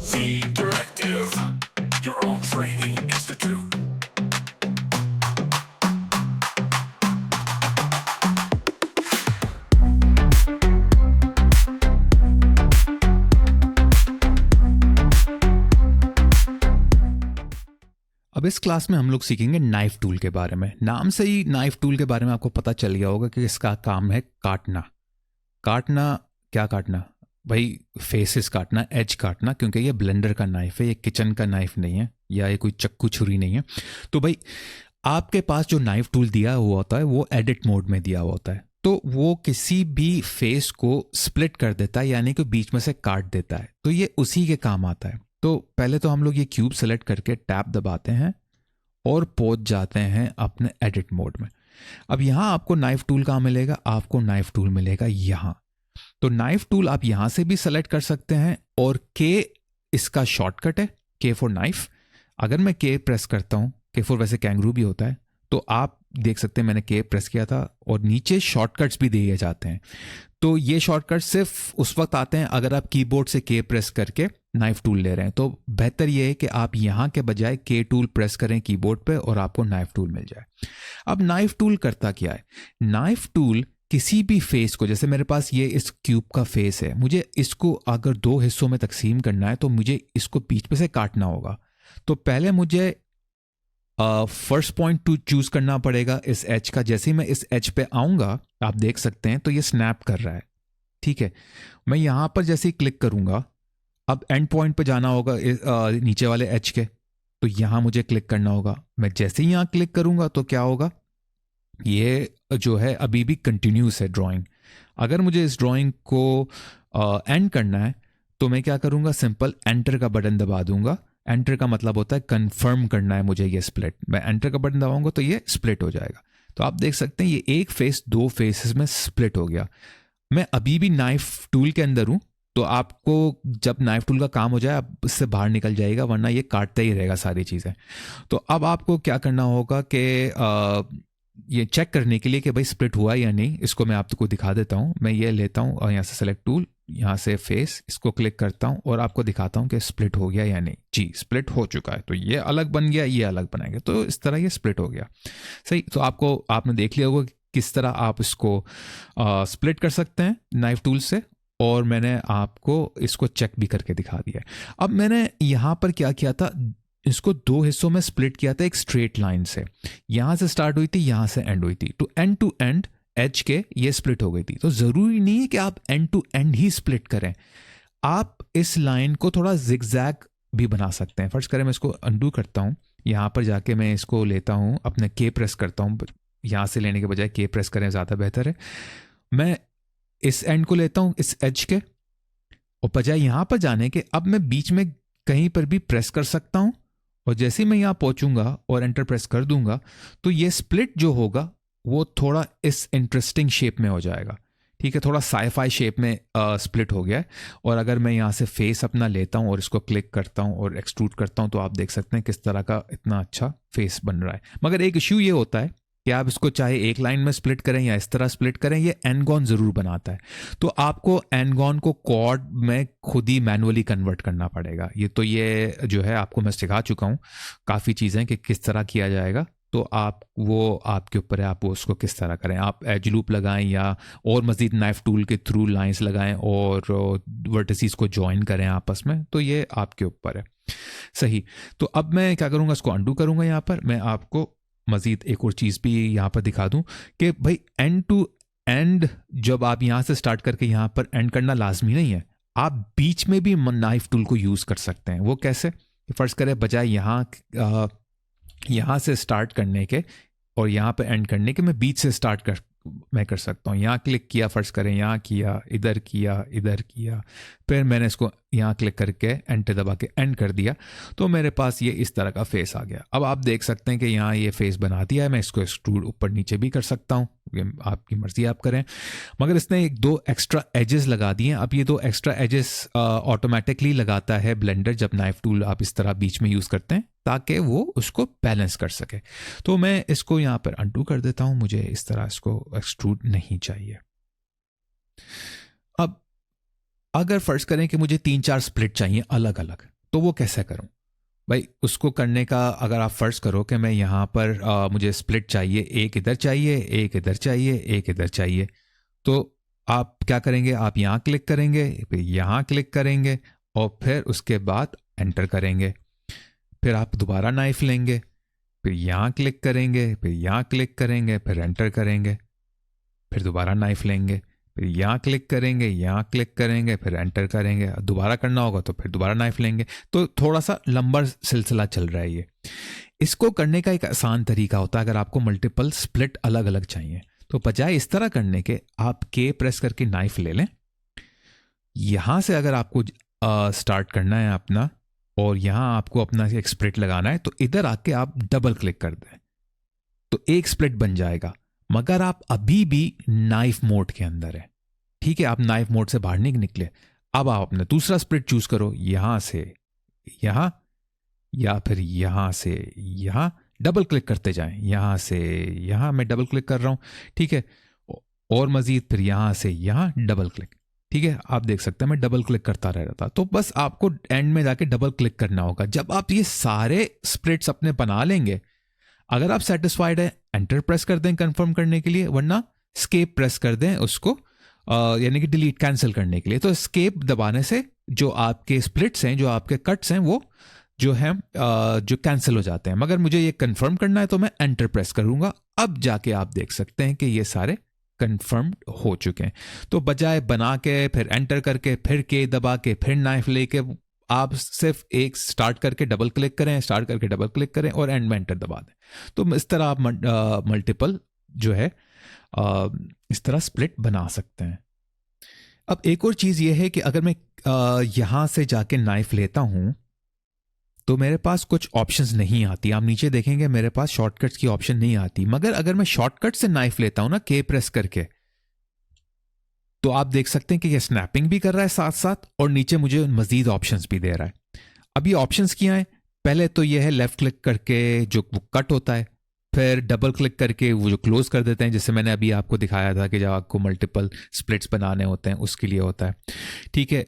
The Directive, your own training institute. अब इस class में हम लोग सीखेंगे नाइफ टूल के बारे में। नाम से ही नाइफ टूल के बारे में आपको पता चल गया होगा कि इसका काम है काटना। काटना, क्या काटना भाई? फेसेस काटना, एज काटना, क्योंकि ये ब्लेंडर का नाइफ है, ये किचन का नाइफ नहीं है, या ये कोई चक्कू छुरी नहीं है। तो भाई आपके पास जो नाइफ टूल दिया हुआ होता है वो एडिट मोड में दिया हुआ होता है, तो वो किसी भी फेस को स्प्लिट कर देता है, यानी कि बीच में से काट देता है। तो ये उसी के काम आता है। तो पहले तो हम लोग ये क्यूब सेलेक्ट करके टैब दबाते हैं और पहुंच जाते हैं अपने एडिट मोड में। अब यहाँ आपको नाइफ टूल कहाँ मिलेगा? आपको नाइफ टूल मिलेगा यहाँ। तो नाइफ टूल आप यहाँ से भी सेलेक्ट कर सकते हैं, और के इसका शॉर्टकट है, के फॉर नाइफ। अगर मैं के प्रेस करता हूँ, के फॉर वैसे कैंगरू भी होता है, तो आप देख सकते हैं मैंने के प्रेस किया था और नीचे शॉर्टकट्स भी दिए जाते हैं। तो ये शॉर्टकट सिर्फ उस वक्त आते हैं अगर आप कीबोर्ड से के प्रेस करके नाइफ टूल ले रहे हैं। तो बेहतर ये है कि आप यहाँ के बजाय के टूल प्रेस करें कीबोर्ड पे और आपको नाइफ टूल मिल जाए। अब नाइफ टूल करता क्या है? नाइफ टूल किसी भी फेस को, जैसे मेरे पास ये इस क्यूब का फेस है, मुझे इसको अगर दो हिस्सों में तकसीम करना है तो मुझे इसको बीच में से काटना होगा। तो पहले मुझे फर्स्ट पॉइंट टू चूज करना पड़ेगा इस एज का। जैसे ही मैं इस एज पे आऊंगा, आप देख सकते हैं तो ये स्नैप कर रहा है, ठीक है। मैं यहां पर जैसे ही क्लिक करूंगा, अब एंड पॉइंट पे जाना होगा नीचे वाले एज के, तो यहां मुझे क्लिक करना होगा। मैं जैसे ही यहां क्लिक करूंगा तो क्या होगा? ये जो है अभी भी कंटिन्यूस है ड्राइंग। अगर मुझे इस ड्राइंग को एंड करना है तो मैं क्या करूंगा? सिंपल एंटर का बटन दबा दूंगा। एंटर का मतलब होता है कंफर्म करना है मुझे ये स्प्लिट। मैं एंटर का बटन दबाऊंगा तो ये स्प्लिट हो जाएगा। तो आप देख सकते हैं ये एक फेस दो फेसेस में स्प्लिट हो गया। मैं अभी भी नाइफ टूल के अंदर हूं, तो आपको जब नाइफ टूल का काम हो जाए आप इससे बाहर निकल जाएगा, वरना ये काटता ही रहेगा सारी चीज़ें। तो अब आपको क्या करना होगा कि ये चेक करने के लिए कि भाई स्प्लिट हुआ या नहीं, इसको मैं आपको दिखा देता हूँ। मैं ये लेता हूँ और यहाँ से सेलेक्ट टूल, यहाँ से फेस, इसको क्लिक करता हूँ और आपको दिखाता हूँ कि स्प्लिट हो गया या नहीं। जी, स्प्लिट हो चुका है। तो ये अलग बन गया, ये अलग बनाएंगे, तो इस तरह ये स्प्लिट हो गया। सही। तो आपने देख लिया होगा किस तरह आप इसको स्प्लिट कर सकते हैं नाइफ टूल से, और मैंने आपको इसको चेक भी करके दिखा दिया है। अब मैंने यहाँ पर क्या किया था, इसको दो हिस्सों में स्प्लिट किया था एक स्ट्रेट लाइन से। यहां से स्टार्ट हुई थी, यहां से एंड हुई थी, तो एंड टू एंड एज के ये स्प्लिट हो गई थी। तो जरूरी नहीं है कि आप एंड टू एंड ही स्प्लिट करें, आप इस लाइन को थोड़ा जिगजैग भी बना सकते हैं। फर्स्ट करें, मैं इसको अंडू करता हूं, यहां पर जाके मैं इसको लेता हूं, अपने के प्रेस करता हूं। यहां से लेने के बजाय के प्रेस करें, ज्यादा बेहतर है। मैं इस एंड को लेता हूं इस एज के, और बजाय यहां पर जाने के अब मैं बीच में कहीं पर भी प्रेस कर सकता हूं, और जैसे ही मैं यहां पहुंचूंगा और एंटर प्रेस कर दूंगा तो ये स्प्लिट जो होगा वो थोड़ा इस इंटरेस्टिंग शेप में हो जाएगा, ठीक है। थोड़ा साईफाई शेप में स्प्लिट हो गया है। और अगर मैं यहाँ से फेस अपना लेता हूँ और इसको क्लिक करता हूँ और एक्सट्रूड करता हूँ, तो आप देख सकते हैं किस तरह का इतना अच्छा फेस बन रहा है। मगर एक इश्यू ये होता है कि आप इसको चाहे एक लाइन में स्प्लिट करें या इस तरह स्प्लिट करें, ये एनगॉन जरूर बनाता है। तो आपको एनगॉन को क्वाड में खुद ही मैनुअली कन्वर्ट करना पड़ेगा। ये जो है आपको मैं सिखा चुका हूँ काफ़ी चीज़ें कि किस तरह किया जाएगा। तो आपके ऊपर है, आप वो उसको किस तरह करें। आप एज लूप लगाएं या और मज़ीद नाइफ टूल के थ्रू लाइंस लगाएं और वर्टिसेस को ज्वाइन करें आपस में, तो ये आपके ऊपर है। सही। तो अब मैं क्या करूँगा, इसको अंडू करूँगा। यहाँ पर मैं आपको मजीद एक और चीज़ भी यहाँ पर दिखा दूं कि भाई एंड टू एंड जब आप यहाँ से स्टार्ट करके यहाँ पर एंड करना लाजमी नहीं है, आप बीच में भी नाइफ टूल को यूज़ कर सकते हैं। वो कैसे? फर्स्ट करें, बजाय यहाँ से स्टार्ट करने के और यहाँ पर एंड करने के, मैं बीच से मैं कर सकता हूँ। यहाँ क्लिक किया, फर्स्ट करें, यहाँ किया, इधर किया, फिर मैंने इसको यहाँ क्लिक करके एंटर दबा के एंड कर दिया, तो मेरे पास ये इस तरह का फेस आ गया। अब आप देख सकते हैं कि यहाँ ये फेस बना दिया है। मैं इसको एक्सट्रूड ऊपर नीचे भी कर सकता हूँ, आपकी मर्जी आप करें। मगर इसने एक दो एक्स्ट्रा एजेस लगा दिए हैं। अब ये दो एक्स्ट्रा एजेस ऑटोमेटिकली लगाता है ब्लेंडर जब नाइफ टूल आप इस तरह बीच में यूज़ करते हैं, ताकि वो उसको बैलेंस कर सके। तो मैं इसको यहाँ पर अनडू कर देता हूँ, मुझे इस तरह इसको एक्सट्रूड नहीं चाहिए। अब अगर फर्ज करें कि मुझे 3-4 स्प्लिट चाहिए अलग अलग, तो वो कैसे करूं भाई? उसको करने का अगर आप फर्ज करो कि मैं यहाँ पर मुझे स्प्लिट चाहिए, एक इधर चाहिए, एक इधर चाहिए, एक इधर चाहिए, तो आप क्या करेंगे? आप यहाँ क्लिक करेंगे, फिर यहाँ क्लिक करेंगे और फिर उसके बाद एंटर करेंगे। फिर आप दोबारा नाइफ लेंगे, फिर यहाँ क्लिक करेंगे, फिर यहाँ क्लिक करेंगे, फिर एंटर करेंगे। फिर दोबारा नाइफ लेंगे, फिर यहाँ क्लिक करेंगे, यहाँ क्लिक करेंगे, फिर एंटर करेंगे। दोबारा करना होगा तो फिर दोबारा नाइफ लेंगे। तो थोड़ा सा लंबा सिलसिला चल रहा है ये। इसको करने का एक आसान तरीका होता है, अगर आपको मल्टीपल स्प्लिट अलग अलग चाहिए तो बजाय इस तरह करने के आप के प्रेस करके नाइफ ले लें। यहां से अगर आपको स्टार्ट करना है अपना और यहां आपको अपना एक स्प्लिट लगाना है, तो इधर आके आप डबल क्लिक कर दें तो एक स्प्लिट बन जाएगा। मगर आप अभी भी नाइफ मोड के अंदर है, ठीक है? आप नाइफ मोड से बाहर नहीं निकले। अब आप अपना दूसरा स्प्लिट चूज करो, यहां से यहां या फिर यहां से यहां, डबल क्लिक करते जाएं। यहां से यहां मैं डबल क्लिक कर रहा हूं, ठीक है? और मजीद फिर यहां से यहां डबल क्लिक, ठीक है? आप देख सकते हैं मैं डबल क्लिक करता रह रहा था। तो बस आपको एंड में जाके डबल क्लिक करना होगा। जब आप ये सारे स्प्लिट्स अपने बना लेंगे, अगर आप सेटिस्फाइड है एंटर प्रेस कर दें कंफर्म करने के लिए, वरना स्केप प्रेस कर दें उसको, यानी कि डिलीट कैंसिल करने के लिए। तो स्केप दबाने से जो आपके स्प्लिट्स हैं, जो आपके कट्स हैं, वो जो है जो कैंसिल हो जाते हैं। मगर मुझे ये कंफर्म करना है तो मैं एंटर प्रेस करूंगा। अब जाके आप देख सकते हैं कि ये सारे कंफर्म्ड हो चुके हैं। तो बजाय बना के फिर एंटर करके फिर के दबा के फिर नाइफ लेके, आप सिर्फ एक स्टार्ट करके डबल क्लिक करें, स्टार्ट करके डबल क्लिक करें और एंड में एंटर दबा दें। तो इस तरह आप मल्टीपल जो है इस तरह स्प्लिट बना सकते हैं। अब एक और चीज ये है कि अगर मैं यहां से जाके नाइफ लेता हूं तो मेरे पास कुछ ऑप्शंस नहीं आती। आप नीचे देखेंगे मेरे पास शॉर्टकट्स की ऑप्शन नहीं आती। मगर अगर मैं शॉर्टकट से नाइफ लेता हूं ना, के प्रेस करके, तो आप देख सकते हैं कि ये स्नैपिंग भी कर रहा है साथ साथ और नीचे मुझे मजीद ऑप्शंस भी दे रहा है। अब ये ऑप्शंस क्या हैं? पहले तो ये है लेफ्ट क्लिक करके जो वो कट होता है, फिर डबल क्लिक करके वो जो क्लोज कर देते हैं, जैसे मैंने अभी आपको दिखाया था कि जब आपको मल्टीपल स्प्लिट्स बनाने होते हैं उसके लिए होता है, ठीक है?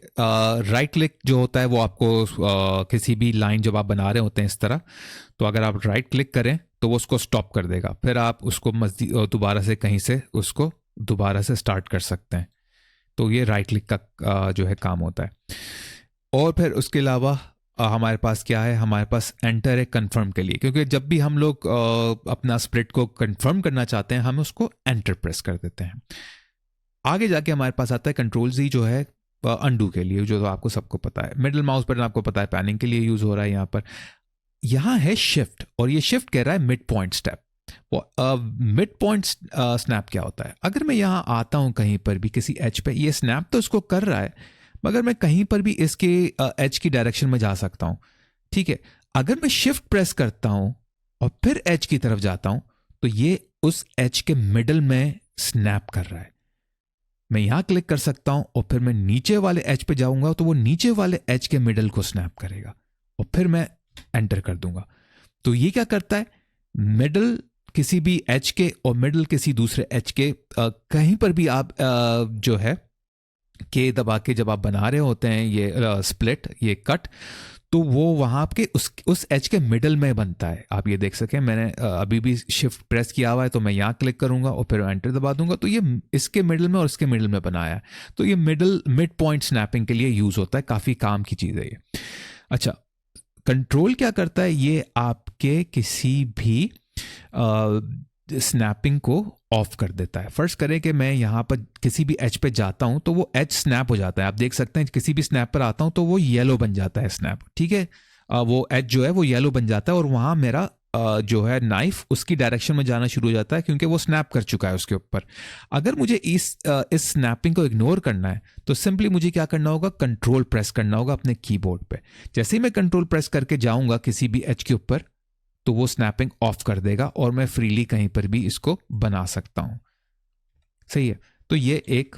राइट क्लिक जो होता है वो आपको किसी भी लाइन जब आप बना रहे होते हैं इस तरह, तो अगर आप राइट क्लिक करें तो वो उसको स्टॉप कर देगा। फिर आप उसको दोबारा से कहीं से उसको दोबारा से स्टार्ट कर सकते हैं। तो ये राइट क्लिक का जो है काम होता है। और फिर उसके अलावा हमारे पास क्या है? हमारे पास एंटर है कंफर्म के लिए, क्योंकि जब भी हम लोग अपना स्प्लिट को कंफर्म करना चाहते हैं हम उसको एंटर प्रेस कर देते हैं। आगे जाके हमारे पास आता है कंट्रोल जी, जो है अंडू के लिए, जो तो आपको सबको पता है। मिडिल माउस बटन आपको पता है पैनिंग के लिए यूज हो रहा है। यहाँ पर यहाँ है शिफ्ट, और ये शिफ्ट कह रहा है mid point step. Mid point snap क्या होता है? अगर मैं यहाँ आता हूँ कहीं पर भी किसी एज पे, ये स्नैप तो इसको कर रहा है मगर मैं कहीं पर भी इसके एज की डायरेक्शन में जा सकता हूँ, ठीक है? अगर मैं शिफ्ट प्रेस करता हूँ और फिर एज की तरफ जाता हूँ तो ये उस एज के मिडल में स्नैप कर रहा है। मैं यहां क्लिक कर सकता हूं और फिर मैं नीचे वाले एज पे जाऊंगा तो वो नीचे वाले एज के मिडल को स्नैप करेगा और फिर मैं एंटर कर दूंगा। तो ये क्या करता है? मिडल किसी भी एज के और मिडल किसी दूसरे एज के, कहीं पर भी आप जो है के दबा के जब आप बना रहे होते हैं ये स्प्लिट, ये कट, तो वो वहां के उस एज के मिडल में बनता है। आप ये देख सकें मैंने अभी भी शिफ्ट प्रेस किया हुआ है, तो मैं यहाँ क्लिक करूंगा और फिर एंटर दबा दूंगा तो ये इसके मिडल में और इसके मिडल में बनाया है। तो ये मिड पॉइंट स्नैपिंग के लिए यूज होता है, काफी काम की चीज है ये। अच्छा, कंट्रोल क्या करता है? ये आपके किसी भी स्नैपिंग को ऑफ कर देता है। फर्स्ट करें कि मैं यहाँ पर किसी भी एज पे जाता हूँ तो वो एज स्नैप हो जाता है। आप देख सकते हैं किसी भी स्नैप पर आता हूँ तो वो येलो बन जाता है स्नैप, ठीक है? वो एज जो है वो येलो बन जाता है और वहाँ मेरा जो है नाइफ उसकी डायरेक्शन में जाना शुरू हो जाता है क्योंकि वो स्नैप कर चुका है उसके ऊपर। अगर मुझे इस स्नैपिंग को इग्नोर करना है तो सिंपली मुझे क्या करना होगा? कंट्रोल प्रेस करना होगा अपने कीबोर्ड पे। जैसे ही मैं कंट्रोल प्रेस करके जाऊंगा किसी भी एज के ऊपर तो वो स्नैपिंग ऑफ कर देगा और मैं फ्रीली कहीं पर भी इसको बना सकता हूं। सही है? तो ये एक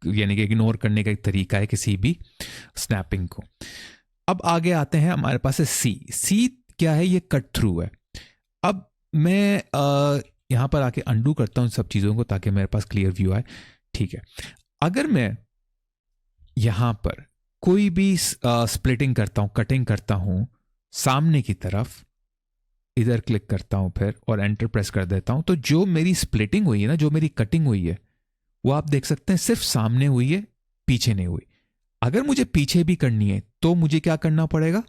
यानी कि इग्नोर करने का एक तरीका है किसी भी स्नैपिंग को। अब आगे आते हैं, हमारे पास है सी क्या है? ये कट थ्रू है। अब मैं यहां पर आके अंडू करता हूं सब चीजों को ताकि मेरे पास क्लियर व्यू आए, ठीक है? अगर मैं यहां पर कोई भी स्प्लिटिंग करता हूं, कटिंग करता हूं सामने की तरफ, इधर क्लिक करता हूं फिर और एंटर प्रेस कर देता हूं, तो जो मेरी स्प्लिटिंग हुई है ना, जो मेरी कटिंग हुई है, वो आप देख सकते हैं सिर्फ सामने हुई है, पीछे नहीं हुई। अगर मुझे पीछे भी करनी है तो मुझे क्या करना पड़ेगा,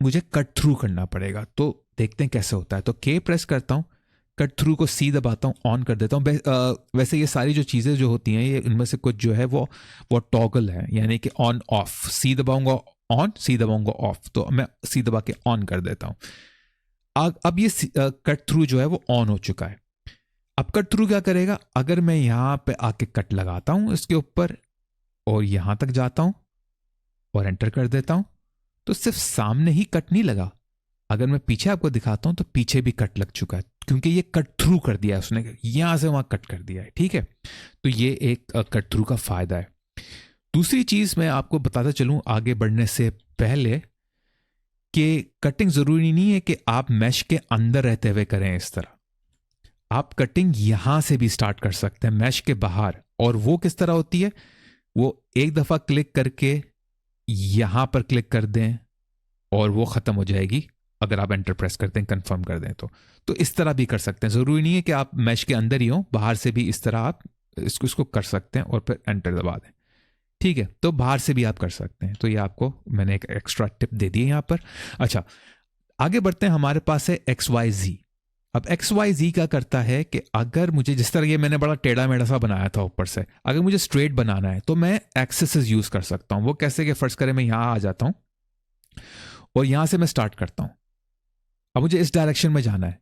मुझे कट थ्रू करना पड़ेगा। तो देखते हैं कैसे होता है। तो के प्रेस करता हूं, कट थ्रू को सी दबाता हूं, ऑन कर देता हूं। वैसे ये सारी जो चीजें जो होती हैं, ये इनमें से कुछ जो है वो टॉगल है, यानी कि ऑन ऑफ। सी दबाऊंगा ऑन, सी दबाऊंगा ऑफ, तो मैं सी दबा के ऑन कर देता हूं। अब ये कट थ्रू जो है वो ऑन हो चुका है। अब कट थ्रू क्या करेगा, अगर मैं यहां पे आके कट लगाता हूं इसके ऊपर और यहां तक जाता हूं और एंटर कर देता हूं, तो सिर्फ सामने ही कट नहीं लगा, अगर मैं पीछे आपको दिखाता हूं तो पीछे भी कट लग चुका है, क्योंकि ये कट थ्रू कर दिया है उसने, यहां से वहां कट कर दिया है। ठीक है, तो ये एक कट थ्रू का फायदा है। दूसरी चीज मैं आपको बताता चलूं आगे बढ़ने से पहले, कि कटिंग जरूरी नहीं है कि आप मैश के अंदर रहते हुए करें इस तरह। आप कटिंग यहां से भी स्टार्ट कर सकते हैं, मैश के बाहर। और वो किस तरह होती है, वो एक दफा क्लिक करके यहां पर क्लिक कर दें और वो खत्म हो जाएगी, अगर आप एंटर प्रेस करते हैं, कंफर्म कर दें तो इस तरह भी कर सकते हैं। जरूरी नहीं है कि आप मैश के अंदर ही हो, बाहर से भी इस तरह आप इसको कर सकते हैं और फिर एंटर दबा दें। ठीक है, तो बाहर से भी आप कर सकते हैं। तो ये आपको मैंने एक एक्स्ट्रा टिप दे दी है यहां पर। अच्छा, आगे बढ़ते हैं। हमारे पास है XYZ। अब XYZ क्या करता है कि अगर मुझे, जिस तरह ये मैंने बड़ा टेढ़ा मेढ़ा सा बनाया था ऊपर से, अगर मुझे स्ट्रेट बनाना है तो मैं एक्सेस यूज कर सकता हूं। वो कैसे, कि फर्स्ट करें मैं यहां आ जाता हूं और यहां से मैं स्टार्ट करता हूं। अब मुझे इस डायरेक्शन में जाना है,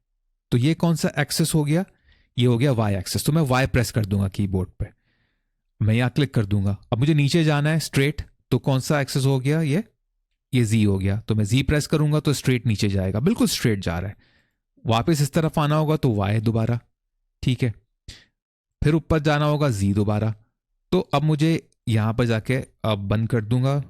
तो ये कौन सा एक्सेस हो गया, ये हो गया Y एक्सेस। तो मैं Y प्रेस कर दूंगा कीबोर्ड पे, मैं यहां क्लिक कर दूंगा। अब मुझे नीचे जाना है स्ट्रेट, तो कौन सा एक्सेस हो गया, ये Z हो गया। तो मैं Z प्रेस करूंगा तो स्ट्रेट नीचे जाएगा, बिल्कुल स्ट्रेट जा रहा है। वापस इस तरफ आना होगा तो Y दोबारा, ठीक है, फिर ऊपर जाना होगा Z दोबारा। तो अब मुझे यहां पर जाके अब बंद कर दूंगा।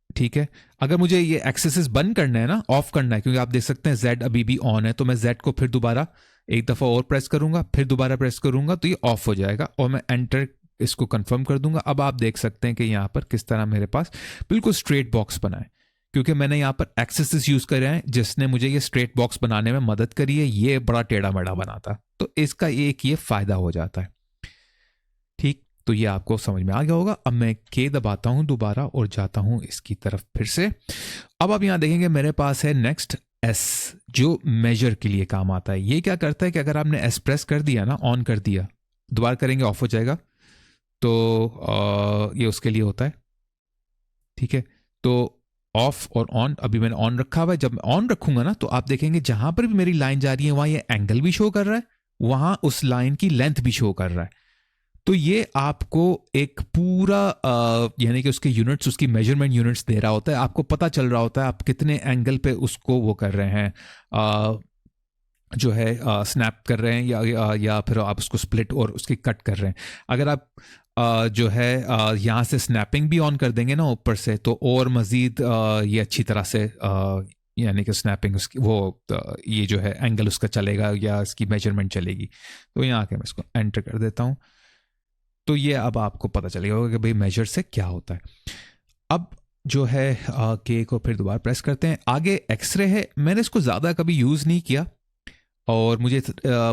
ठीक है, अगर मुझे ये एक्सेसेस बंद करना है ना, ऑफ करना है, क्योंकि आप देख सकते हैं Z अभी भी ऑन है, तो मैं Z को फिर दोबारा एक दफा और प्रेस करूंगा, फिर दोबारा प्रेस करूंगा तो ये ऑफ हो जाएगा और मैं एंटर इसको कंफर्म कर दूंगा। अब आप देख सकते हैं कि यहां पर किस तरह मेरे पास बिल्कुल स्ट्रेट बॉक्स बना है, क्योंकि मैंने यहां पर एक्सेसेस यूज करे हैं जिसने मुझे ये स्ट्रेट बॉक्स बनाने में मदद करी है। ये बड़ा टेढ़ा मेढ़ा बना था, तो इसका एक ये फायदा हो जाता है। ठीक, तो ये आपको समझ में आ गया होगा। अब मैं के दबाता हूं दोबारा और जाता हूं इसकी तरफ फिर से। अब आप यहां देखेंगे मेरे पास है नेक्स्ट S, जो मेजर के लिए काम आता है। ये क्या करता है कि अगर आपने S प्रेस कर दिया ना, ऑन कर दिया, दोबारा करेंगे ऑफ हो जाएगा, तो ये उसके लिए होता है। ठीक है, तो ऑफ और ऑन, अभी मैंने ऑन रखा हुआ है। जब मैं ऑन रखूंगा ना, तो आप देखेंगे जहां पर भी मेरी लाइन जा रही है वहां ये एंगल भी शो कर रहा है, वहां उस लाइन की लेंथ भी शो कर रहा है। तो ये आपको एक पूरा यानी कि उसके यूनिट्स, उसकी मेजरमेंट यूनिट्स दे रहा होता है। आपको पता चल रहा होता है आप कितने एंगल पे उसको वो कर रहे हैं, जो है स्नैप कर रहे हैं, या फिर आप उसको स्प्लिट और उसकी कट कर रहे हैं। अगर आप जो है यहाँ से स्नैपिंग भी ऑन कर देंगे ना ऊपर से, तो और मज़ीद ये अच्छी तरह से यानी कि स्नैपिंग उसकी वो ये जो है एंगल उसका चलेगा या इसकी मेजरमेंट चलेगी। तो यहाँ आके मैं इसको एंटर कर देता हूँ, तो ये अब आपको पता चलेगा कि भाई मेजर से क्या होता है। अब जो है के को फिर दोबारा प्रेस करते हैं। आगे एक्सरे है, मैंने इसको ज़्यादा कभी यूज़ नहीं किया और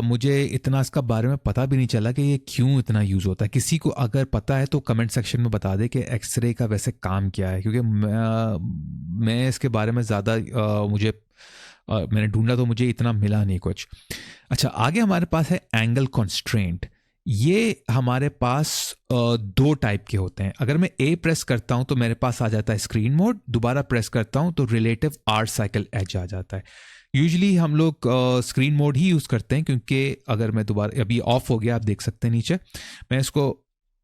मुझे इतना इसका बारे में पता भी नहीं चला कि ये क्यों इतना यूज़ होता है। किसी को अगर पता है तो कमेंट सेक्शन में बता दे कि एक्सरे का वैसे काम क्या है, क्योंकि मैं इसके बारे में ज़्यादा मैंने ढूंढा तो मुझे इतना मिला नहीं कुछ। अच्छा, आगे हमारे पास है एंगल कॉन्स्ट्रेंट। ये हमारे पास दो टाइप के होते हैं। अगर मैं ए प्रेस करता हूं तो मेरे पास आ जाता है स्क्रीन मोड, दोबारा प्रेस करता हूं तो रिलेटिव आर्ट साइकिल एज आ जाता है। यूजुअली हम लोग स्क्रीन मोड ही यूज़ करते हैं, क्योंकि अगर मैं दोबारा, अभी ऑफ हो गया आप देख सकते हैं नीचे, मैं इसको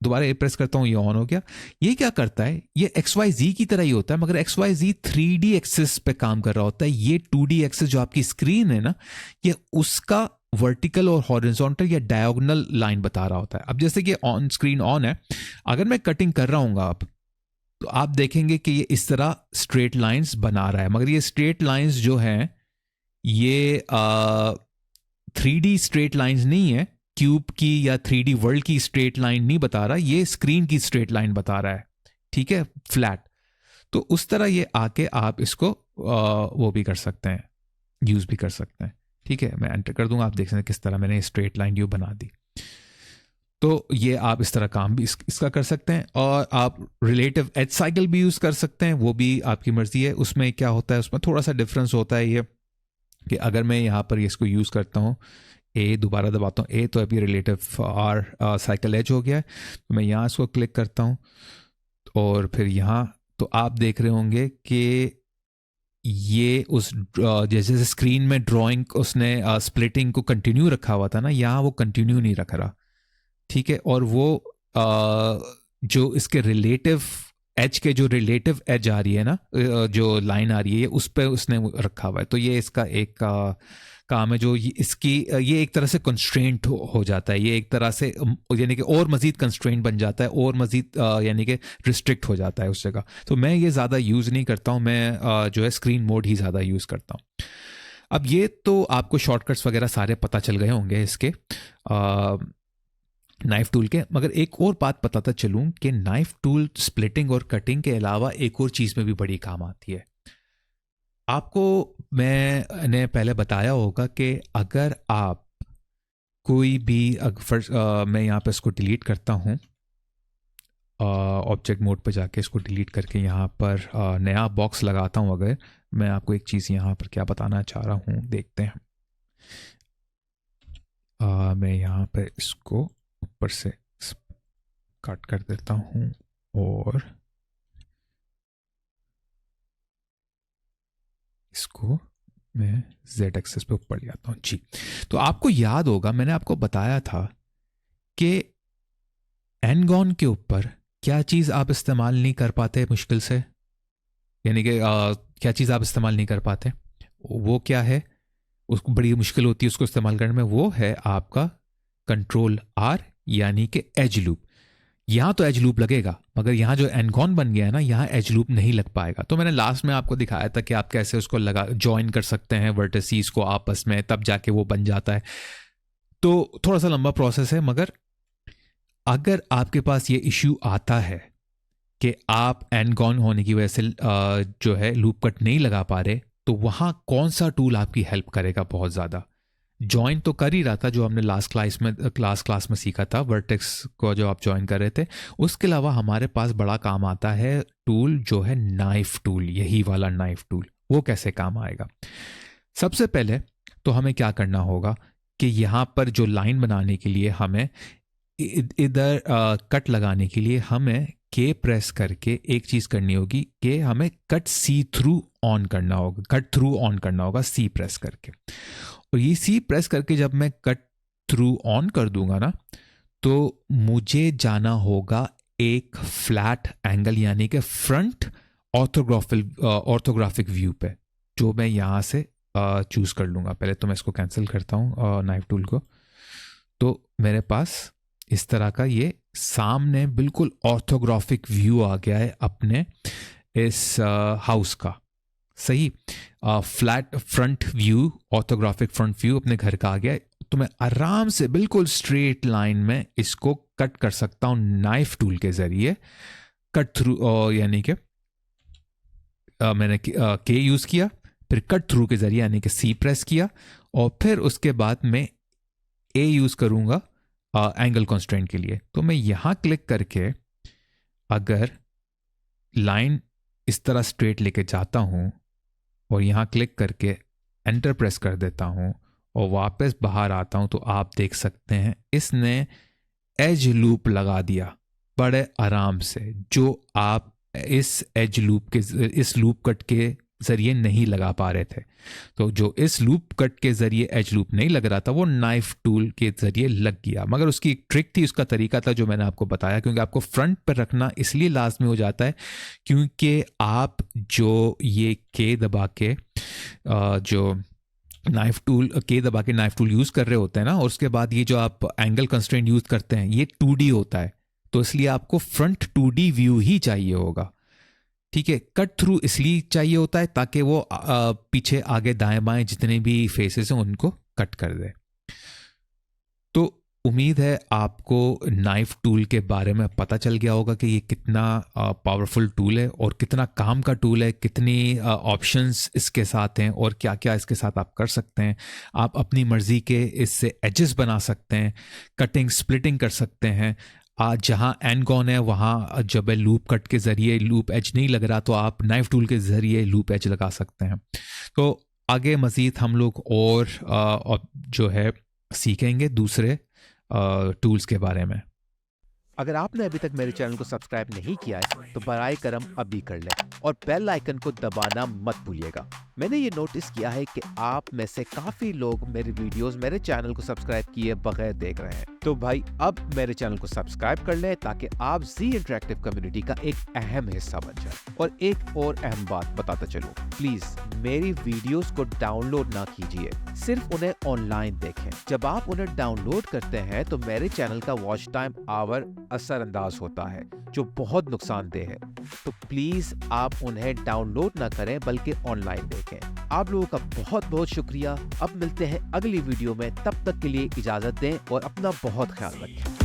दोबारा ए प्रेस करता हूँ, ये ऑन हो गया। ये क्या करता है, ये XYZ की तरह ही होता है, मगर XYZ 3D एक्सिस पे काम कर रहा होता है। ये 2D एक्सिस जो आपकी स्क्रीन है ना, ये उसका वर्टिकल और हॉरिजॉन्टल या डायगोनल लाइन बता रहा होता है। अब जैसे कि ऑन स्क्रीन ऑन है, अगर मैं कटिंग कर रहा हूँ आप, तो आप देखेंगे कि ये इस तरह स्ट्रेट लाइंस बना रहा है, मगर ये स्ट्रेट लाइंस जो हैं ये 3D स्ट्रेट लाइंस नहीं है, क्यूब की या 3D वर्ल्ड की स्ट्रेट लाइन नहीं बता रहा, ये स्क्रीन की स्ट्रेट लाइन बता रहा है। ठीक है, फ्लैट। तो उस तरह ये आके आप इसको वो भी कर सकते हैं, यूज़ भी कर सकते हैं। ठीक है, मैं एंटर कर दूंगा, आप देख सकते हैं किस तरह मैंने स्ट्रेट लाइन व्यू बना दी। तो ये आप इस तरह काम भी इसका कर सकते हैं। और आप रिलेटिव एज साइकिल भी यूज़ कर सकते हैं, वो भी आपकी मर्जी है। उसमें क्या होता है, उसमें थोड़ा सा डिफरेंस होता है ये कि अगर मैं यहाँ पर इसको यूज़ करता हूँ, ए दोबारा दबाता हूँ ए, तो अभी रिलेटिव आर साइकिल एज हो गया है। तो मैं यहाँ इसको क्लिक करता हूँ और फिर यहाँ, तो आप देख रहे होंगे कि ये उस जैसे स्क्रीन में ड्राइंग उसने स्प्लिटिंग को कंटिन्यू रखा हुआ था ना, यहाँ वो कंटिन्यू नहीं रख रहा। ठीक है, और वो जो इसके रिलेटिव एज के जो रिलेटिव एज आ रही है ना, जो लाइन आ रही है, उस पर उसने रखा हुआ है। तो ये इसका एक काम है जो इसकी ये एक तरह से कंस्ट्रेंट हो जाता है, ये एक तरह से यानी कि और मज़ीद कंस्ट्रेंट बन जाता है, और मज़ीद यानी कि रिस्ट्रिक्ट हो जाता है उस जगह। तो मैं ये ज़्यादा यूज़ नहीं करता हूँ, मैं जो है स्क्रीन मोड ही ज़्यादा यूज़ करता हूँ। अब ये तो आपको शॉर्टकट्स वगैरह सारे पता चल गए होंगे इसके नाइफ टूल के, मगर एक और बात बताता चलूं कि नाइफ टूल स्प्लिटिंग और कटिंग के अलावा एक और चीज़ में भी बड़ी काम आती है। आपको मैंने पहले बताया होगा कि अगर आप कोई भी मैं यहाँ पे इसको डिलीट करता हूँ, ऑब्जेक्ट मोड पे जाके इसको डिलीट करके यहाँ पर नया बॉक्स लगाता हूँ। अगर मैं आपको एक चीज़ यहाँ पर क्या बताना चाह रहा हूँ, देखते हैं। मैं यहाँ पे इसको ऊपर से कट कर देता हूँ और इसको मैं Z एक्सेस पे ऊपर ले आता हूँ जी। तो आपको याद होगा मैंने आपको बताया था कि एनगॉन के ऊपर क्या चीज़ आप इस्तेमाल नहीं कर पाते मुश्किल से, यानी कि क्या चीज़ आप इस्तेमाल नहीं कर पाते, वो क्या है, उसको बड़ी मुश्किल होती है उसको इस्तेमाल करने में, वो है आपका कंट्रोल R, यानी कि एज लूप। यहाँ तो एज लूप लगेगा, मगर यहाँ जो एनगॉन बन गया है ना, यहाँ एज लूप नहीं लग पाएगा। तो मैंने लास्ट में आपको दिखाया था कि आप कैसे उसको लगा ज्वाइन कर सकते हैं वर्टिसेस को आपस में, तब जाके वो बन जाता है। तो थोड़ा सा लंबा प्रोसेस है, मगर अगर आपके पास ये इश्यू आता है कि आप एनगॉन होने की वजह से जो है लूप कट नहीं लगा पा रहे, तो वहाँ कौन सा टूल आपकी हेल्प करेगा बहुत ज़्यादा। ज्वाइन तो कर ही रहा था, जो हमने लास्ट क्लास में सीखा था, वर्टेक्स को जो आप ज्वाइन कर रहे थे। उसके अलावा हमारे पास बड़ा काम आता है टूल जो है नाइफ टूल, यही वाला नाइफ टूल। वो कैसे काम आएगा? सबसे पहले तो हमें क्या करना होगा कि यहाँ पर जो लाइन बनाने के लिए हमें इधर कट लगाने के लिए हमें के प्रेस करके एक चीज़ करनी होगी कि हमें कट सी थ्रू ऑन करना होगा, कट थ्रू ऑन करना होगा सी प्रेस करके। और ये सी प्रेस करके जब मैं कट थ्रू ऑन कर दूंगा ना, तो मुझे जाना होगा एक फ्लैट एंगल यानी कि फ्रंट ऑर्थोग्राफिक व्यू पे, जो मैं यहाँ से चूज कर लूँगा। पहले तो मैं इसको कैंसिल करता हूँ नाइफ टूल को। तो मेरे पास इस तरह का ये सामने बिल्कुल ऑर्थोग्राफिक व्यू आ गया है अपने इस हाउस का। सही, flat front view, orthographic front view अपने घर का आ गया है। तो मैं आराम से बिल्कुल स्ट्रेट लाइन में इसको कट कर सकता हूँ नाइफ टूल के जरिए। कट थ्रू यानी कि मैंने के यूज किया, फिर कट थ्रू के जरिए यानी कि सी प्रेस किया, और फिर उसके बाद मैं ए यूज करूंगा एंगल कॉन्स्ट्रेंट के लिए। तो मैं यहां क्लिक करके अगर लाइन इस तरह स्ट्रेट लेके जाता हूं और यहां क्लिक करके एंटर प्रेस कर देता हूं और वापस बाहर आता हूं, तो आप देख सकते हैं इसने एज लूप लगा दिया बड़े आराम से, जो आप इस एज लूप के इस लूप कट के जरिए नहीं लगा पा रहे थे। तो जो इस लूप कट के जरिए एज लूप नहीं लग रहा था, वो नाइफ टूल के जरिए लग गया। मगर उसकी एक ट्रिक थी, उसका तरीका था जो मैंने आपको बताया, क्योंकि आपको फ्रंट पर रखना इसलिए लाजमी हो जाता है क्योंकि आप जो ये के दबा के जो नाइफ टूल के दबा के नाइफ टूल यूज कर रहे होते हैं ना, और उसके बाद ये जो आप एंगल कंस्ट्रेंट यूज करते हैं ये 2D होता है, तो इसलिए आपको फ्रंट 2D व्यू ही चाहिए होगा। ठीक है, कट थ्रू इसलिए चाहिए होता है ताकि वो पीछे आगे दाएं बाएं जितने भी फेसेस हैं उनको कट कर दे। तो उम्मीद है आपको नाइफ टूल के बारे में पता चल गया होगा कि ये कितना पावरफुल टूल है और कितना काम का टूल है, कितनी ऑप्शंस इसके साथ हैं और क्या क्या इसके साथ आप कर सकते हैं। आप अपनी मर्ज़ी के इससे एजेस बना सकते हैं, कटिंग स्प्लिटिंग कर सकते हैं। आज जहाँ एंड गॉन है वहाँ जब लूप कट के ज़रिए लूप एज नहीं लग रहा तो आप नाइफ टूल के ज़रिए लूप एज लगा सकते हैं। तो आगे मज़ीद हम लोग और जो है सीखेंगे दूसरे टूल्स के बारे में। अगर आपने अभी तक मेरे चैनल को सब्सक्राइब नहीं किया है तो बराए करम अभी कर लें और बेल आइकन को दबाना मत भूलिएगा। मैंने ये नोटिस किया है कि आप में से काफी लोग मेरे वीडियोस मेरे चैनल को सब्सक्राइब किए बगैर देख रहे हैं, तो भाई अब मेरे चैनल को सब्सक्राइब कर लें ताकि आप जी इंटरैक्टिव कम्युनिटी का एक अहम हिस्सा बन जाए। और एक और अहम बात बताता चलूं, प्लीज मेरी वीडियोस को डाउनलोड ना कीजिए, सिर्फ उन्हें ऑनलाइन देखें। जब आप उन्हें डाउनलोड करते हैं तो मेरे चैनल का वॉच टाइम आवर असरअंदाज होता है, जो बहुत नुकसानदेह है। तो प्लीज आप उन्हें डाउनलोड ना करें बल्कि ऑनलाइन देखें। आप लोगों का बहुत बहुत शुक्रिया। अब मिलते हैं अगली वीडियो में, तब तक के लिए इजाजत दें और अपना बहुत ख्याल रखें।